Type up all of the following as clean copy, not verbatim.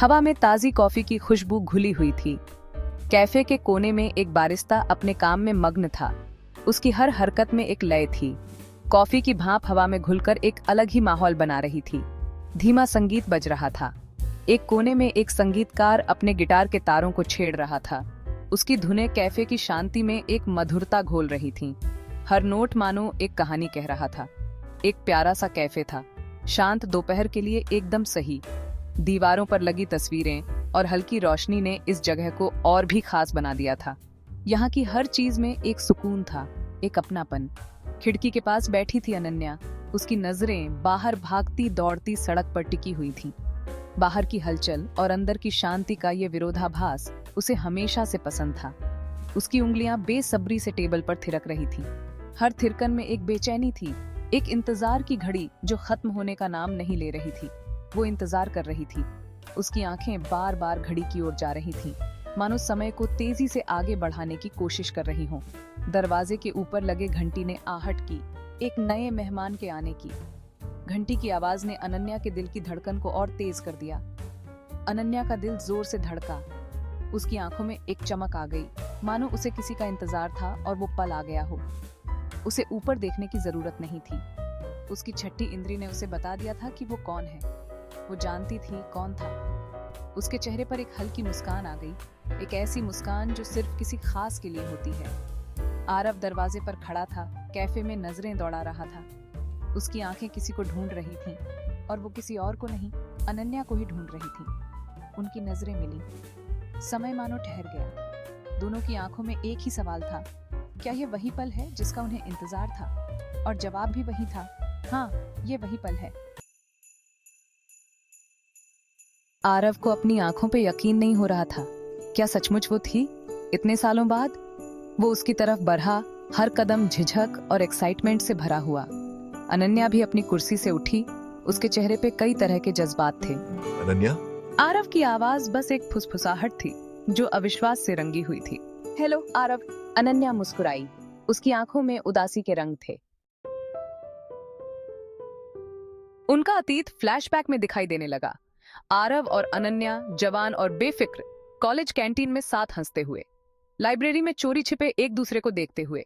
हवा में ताजी कॉफी की खुशबू घुली हुई थी। कैफे के कोने में एक बारिस्ता अपने काम में मग्न था। उसकी हर हरकत में एक लय थी। कॉफी की भाप हवा में घुलकर एक अलग ही माहौल बना रही थी। धीमा संगीत बज रहा था। एक कोने में एक संगीतकार अपने गिटार के तारों को छेड़ रहा था। उसकी धुनें कैफे की शांति में एक मधुरता घोल रही थीं। हर नोट मानो एक कहानी कह रहा था। एक प्यारा सा कैफे था, शांत दोपहर के लिए एकदम सही। दीवारों पर लगी तस्वीरें और हल्की रोशनी ने इस जगह को और भी खास बना दिया था। यहाँ की हर चीज में एक सुकून था, एक अपनापन। खिड़की के पास बैठी थी अनन्या। उसकी नजरें बाहर भागती दौड़ती सड़क पर टिकी हुई थीं। बाहर की हलचल और अंदर की शांति का ये विरोधाभास उसे हमेशा से पसंद था। उसकी उंगलियां बेसब्री से टेबल पर थिरक रही थीं। हर थिरकन में एक बेचैनी थी, एक इंतजार की घड़ी जो खत्म होने का नाम नहीं ले रही थी। वो इंतजार कर रही थी। उसकी आंखें बार बार घड़ी की ओर जा रही थीं, मानो समय को तेजी से आगे बढ़ाने की कोशिश कर रही हों। दरवाजे के ऊपर लगे घंटी ने आहट की, एक नए मेहमान के आने की। घंटी की आवाज ने अनन्या के दिल की धड़कन को और तेज कर दिया। अनन्या का दिल जोर से धड़का। उसकी आंखों में एक चमक आ गई, मानो उसे किसी का इंतजार था और वो पल आ गया हो। उसे ऊपर देखने की जरूरत नहीं थी। उसकी छठी इंद्री ने उसे बता दिया था कि वो कौन है। वो जानती थी कौन था। उसके चेहरे पर एक हल्की मुस्कान आ गई, एक ऐसी मुस्कान जो सिर्फ किसी खास के लिए होती है। आरव दरवाजे पर खड़ा था, कैफे में नजरें दौड़ा रहा था। उसकी आंखें किसी को ढूंढ रही थीं, और वो किसी और को नहीं, अनन्या को ही ढूंढ रही थीं। उनकी नजरें मिली। समय मानो ठहर गया। दोनों की आंखों में एक ही सवाल था, क्या ये वही पल है जिसका उन्हें इंतजार था? और जवाब भी वही था, हाँ, ये वही पल है। आरव को अपनी आंखों पे यकीन नहीं हो रहा था। क्या सचमुच वो थी? इतने सालों बाद वो उसकी तरफ बढ़ा, हर कदम झिझक और एक्साइटमेंट से भरा हुआ। अनन्या भी अपनी कुर्सी से उठी। उसके चेहरे पे कई तरह के जज्बात थे। अनन्या? आरव की आवाज बस एक फुसफुसाहट थी जो अविश्वास से रंगी हुई थी। हेलो आरव। अनन्या मुस्कुराई। उसकी आंखों में उदासी के रंग थे। उनका अतीत फ्लैशबैक में दिखाई देने लगा। आरव और अनन्या जवान और बेफिक्र कॉलेज कैंटीन में साथ हंसते हुए, लाइब्रेरी में चोरी छिपे एक दूसरे को देखते हुए।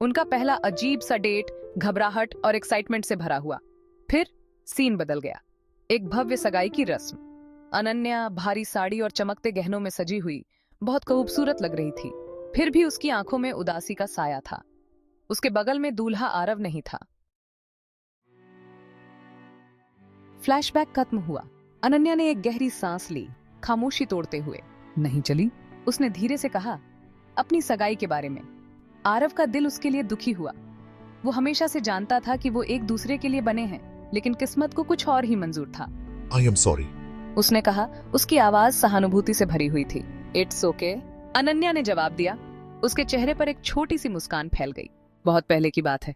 उनका पहला अजीब सा डेट घबराहट और एक्साइटमेंट से भरा हुआ। फिर सीन बदल गया। एक भव्य सगाई की रस्म। अनन्या भारी साड़ी और चमकते गहनों में सजी हुई बहुत खूबसूरत लग रही थी। फिर भी उसकी आंखों में उदासी का साया था। उसके बगल में दूल्हा आरव नहीं था। फ्लैशबैक खत्म हुआ। अनन्या ने एक गहरी सांस ली, खामोशी तोड़ते हुए। नहीं चली, उसने धीरे से कहा, अपनी सगाई के बारे में। आरव का दिल उसके लिए दुखी हुआ। वो हमेशा से जानता था कि वो एक दूसरे के लिए बने हैं, लेकिन किस्मत को कुछ और ही मंजूर था। I am sorry. उसने कहा। उसकी आवाज सहानुभूति से भरी हुई थी। इट्स ओके, अनन्या ने जवाब दिया। उसके चेहरे पर एक छोटी सी मुस्कान फैल गई। बहुत पहले की बात है।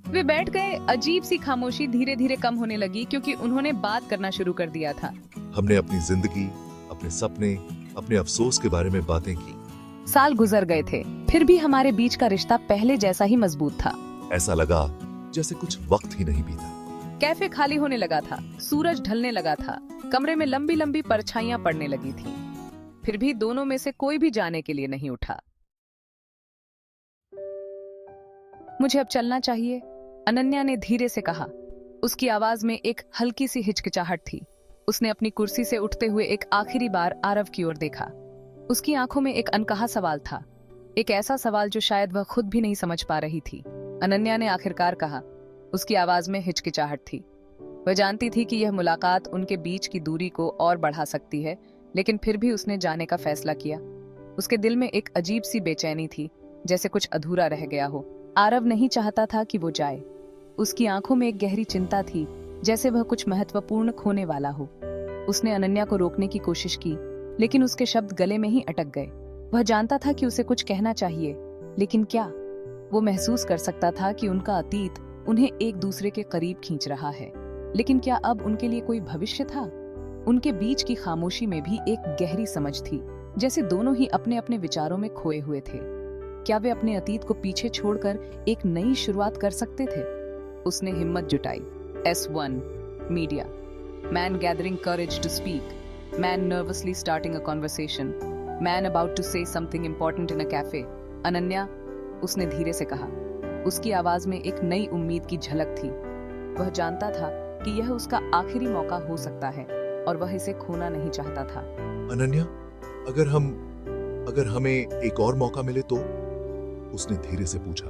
वे बैठ गए। अजीब सी खामोशी धीरे धीरे कम होने लगी क्योंकि उन्होंने बात करना शुरू कर दिया था। हमने अपनी जिंदगी, अपने सपने, अपने अफसोस के बारे में बातें की। साल गुजर गए थे, फिर भी हमारे बीच का रिश्ता पहले जैसा ही मजबूत था। ऐसा लगा जैसे कुछ वक्त ही नहीं बीता। कैफे खाली होने लगा था, सूरज ढलने लगा था, कमरे में लंबी लंबी परछाइयां पड़ने लगी थी। फिर भी दोनों में से कोई भी जाने के लिए नहीं उठा। मुझे अब चलना चाहिए, अनन्या ने धीरे से कहा। उसकी आवाज में एक हल्की सी हिचकिचाहट थी। उसने अपनी कुर्सी से उठते हुए एक आखिरी बार आरव की ओर देखा। उसकी आंखों में एक अनकहा सवाल था, एक ऐसा सवाल जो शायद वह खुद भी नहीं समझ पा रही थी। अनन्या ने आखिरकार कहा। उसकी आवाज में हिचकिचाहट थी। वह जानती थी कि यह मुलाकात उनके बीच की दूरी को और बढ़ा सकती है, लेकिन फिर भी उसने जाने का फैसला किया। उसके दिल में एक अजीब सी बेचैनी थी, जैसे कुछ अधूरा रह गया हो। आरव नहीं चाहता था कि वो जाए। उसकी आंखों में एक गहरी चिंता थी, जैसे वह कुछ महत्वपूर्ण खोने वाला हो। उसने अनन्या को रोकने की कोशिश की, लेकिन उसके शब्द गले में ही अटक गए। वह जानता था कि उसे कुछ कहना चाहिए, लेकिन क्या? वो महसूस कर सकता था कि उनका अतीत उन्हें एक दूसरे के करीब खींच रहा है, लेकिन क्या अब उनके लिए कोई भविष्य था? उनके बीच की खामोशी में भी एक गहरी समझ थी, जैसे दोनों ही अपने अपने विचारों में खोए हुए थे। क्या वे अपने अतीत को पीछे छोड़कर एक नई शुरुआत कर सकते थे? उसने हिम्मत जुटाई। S1 media. Man gathering courage to speak. Man nervously starting a conversation. Man about to say something important in a cafe. Ananya, उसने धीरे से कहा। उसकी आवाज में एक नई उम्मीद की झलक थी। वह जानता था कि यह उसका आखिरी मौका हो सकता है और वह इसे खोना नहीं चाहता था। अनन्या, अगर हमें एक और मौका मिले तो? उसने धीरे से पूछा।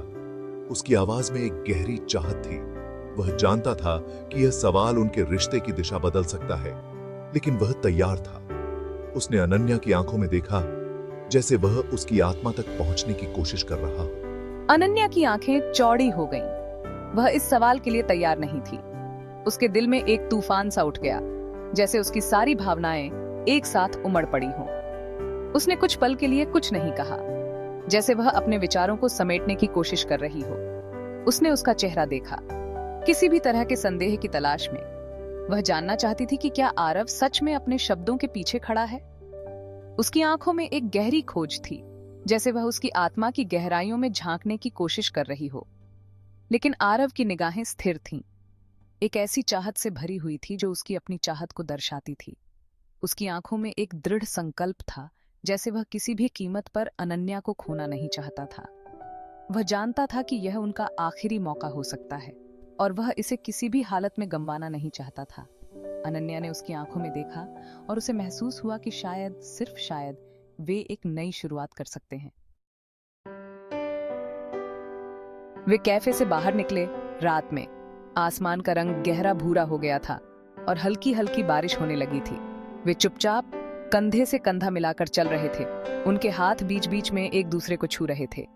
उसकी आवाज में एक गहरी चाहत थी। वह जानता था कि यह सवाल उनके रिश्ते की दिशा बदल सकता है, लेकिन वह तैयार था। उसने अनन्या की आंखों में देखा, जैसे वह उसकी आत्मा तक पहुंचने की कोशिश कर रहा हो। अनन्या की आंखें चौड़ी हो गईं। वह इस सवाल के लिए तैयार नहीं थी। उसके दिल में एक तूफान सा उठ गया, जैसे उसकी सारी भावनाएं एक साथ उमड़ पड़ी हों। उसने कुछ पल के लिए कुछ नहीं कहा, जैसे वह अपने विचारों को समेटने की कोशिश कर रही हो। उसने उसका चेहरा देखा, किसी भी तरह के संदेह की तलाश में। वह जानना चाहती थी कि क्या आरव सच में अपने शब्दों के पीछे खड़ा है। उसकी आंखों में एक गहरी खोज थी, जैसे वह उसकी आत्मा की गहराइयों में झांकने की कोशिश कर रही हो। लेकिन आरव की निगाहें स्थिर थीं, एक ऐसी चाहत से भरी हुई थी जो उसकी अपनी चाहत को दर्शाती थी। उसकी आंखों में एक दृढ़ संकल्प था, जैसे वह किसी भी कीमत पर अनन्या को खोना नहीं चाहता था। वह जानता था कि यह उनका आखिरी मौका हो सकता है और वह इसे किसी भी हालत में गंवाना नहीं चाहता था। अनन्या ने उसकी आंखों में देखा और उसे महसूस हुआ कि शायद, सिर्फ शायद, वे एक नई शुरुआत कर सकते हैं। वे कैफे से बाहर निकले। रात में आसमान का रंग गहरा भूरा हो गया था और हल्की हल्की बारिश होने लगी थी। वे चुपचाप कंधे से कंधा मिलाकर चल रहे थे। उनके हाथ बीच बीच में एक दूसरे को छू रहे थे।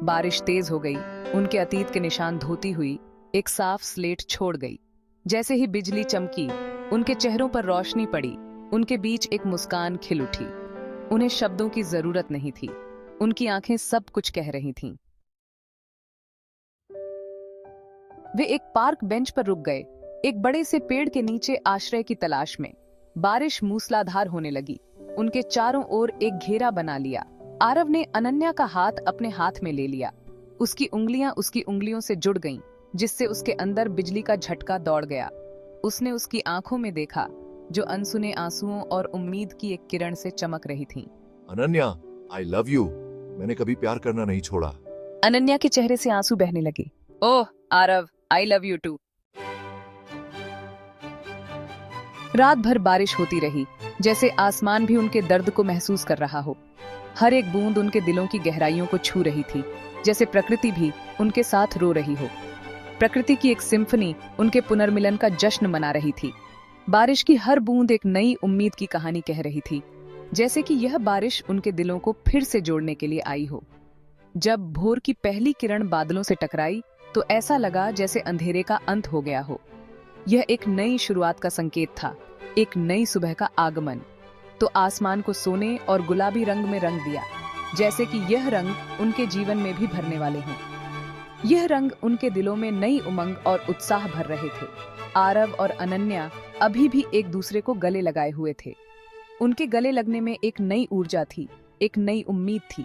बारिश तेज हो गई। उनके अतीत के निशान धोती हुई एक साफ स्लेट छोड़ गई। जैसे ही बिजली चमकी, उनके चेहरों पर रोशनी पड़ी। उनके बीच एक मुस्कान खिल उठी। उन्हें शब्दों की जरूरत नहीं थी, उनकी आंखें सब कुछ कह रही थीं। वे एक पार्क बेंच पर रुक गए, एक बड़े से पेड़ के नीचे आश्रय की तलाश में। बारिश मूसलाधार होने लगी। उनके चारों ओर एक घेरा बना लिया। आरव ने अनन्या का हाथ अपने हाथ में ले लिया। उसकी उंगलियां उसकी उंगलियों से जुड़ गईं, जिससे उसके अंदर बिजली का झटका दौड़ गया। उसने उसकी आंखों में देखा, जो अनसुने आंसुओं और उम्मीद की एक किरण से चमक रही थीं। अनन्या, आई लव यू। मैंने कभी प्यार करना नहीं छोड़ा। अनन्या के चेहरे से आंसू बहने लगे। Oh Aarav, I love you too. रात भर बारिश होती रही, जैसे आसमान भी उनके दर्द को महसूस कर रहा हो। हर एक बूंद उनके दिलों की गहराइयों को छू रही थी, जैसे प्रकृति भी उनके साथ रो रही हो। प्रकृति की एक सिम्फनी उनके पुनर्मिलन का जश्न मना रही थी। बारिश की हर बूंद एक नई उम्मीद की कहानी कह रही थी, जैसे कि यह बारिश उनके दिलों को फिर से जोड़ने के लिए आई हो। जब भोर की पहली किरण बादलों से टकराई, तो ऐसा लगा जैसे अंधेरे का अंत हो गया हो। यह एक नई शुरुआत का संकेत था, एक नई सुबह का आगमन। तो आसमान को सोने और गुलाबी रंग में रंग दिया, जैसे कि यह रंग उनके जीवन में भी भरने वाले हों। यह रंग उनके दिलों में नई उमंग और उत्साह भर रहे थे। आरव और अनन्या अभी भी एक दूसरे को गले लगाए हुए थे। उनके गले लगने में एक नई ऊर्जा थी, एक नई उम्मीद थी।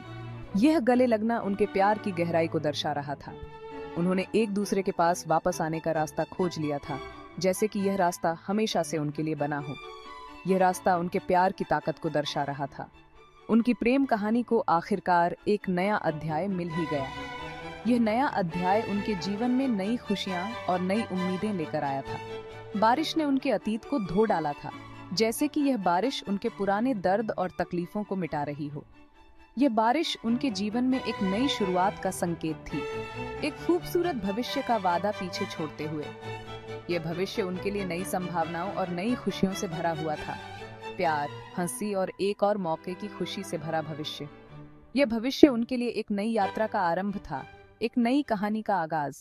यह गले लगना उनके प्यार की गहराई को दर्शा रहा था। उन्होंने एक दूसरे के पास वापस आने का रास्ता खोज लिया था, जैसे कि यह रास्ता हमेशा से उनके लिए बना हो। यह रास्ता उनके प्यार की ताकत को दर्शा रहा था। उनकी प्रेम कहानी को आखिरकार एक नया अध्याय मिल ही गया। यह नया अध्याय उनके जीवन में नई खुशियां और नई उम्मीदें लेकर आया था। बारिश ने उनके अतीत को धो डाला था, जैसे कि यह बारिश उनके पुराने दर्द और तकलीफों को मिटा रही हो। यह बारिश उनके जीवन में एक नई शुरुआत का संकेत थी, एक खूबसूरत भविष्य का वादा पीछे छोड़ते हुए। यह भविष्य उनके लिए नई संभावनाओं और नई खुशियों से भरा हुआ था। प्यार, हंसी और एक और मौके की खुशी से भरा भविष्य। यह भविष्य उनके लिए एक नई यात्रा का आरंभ था, एक नई कहानी का आगाज।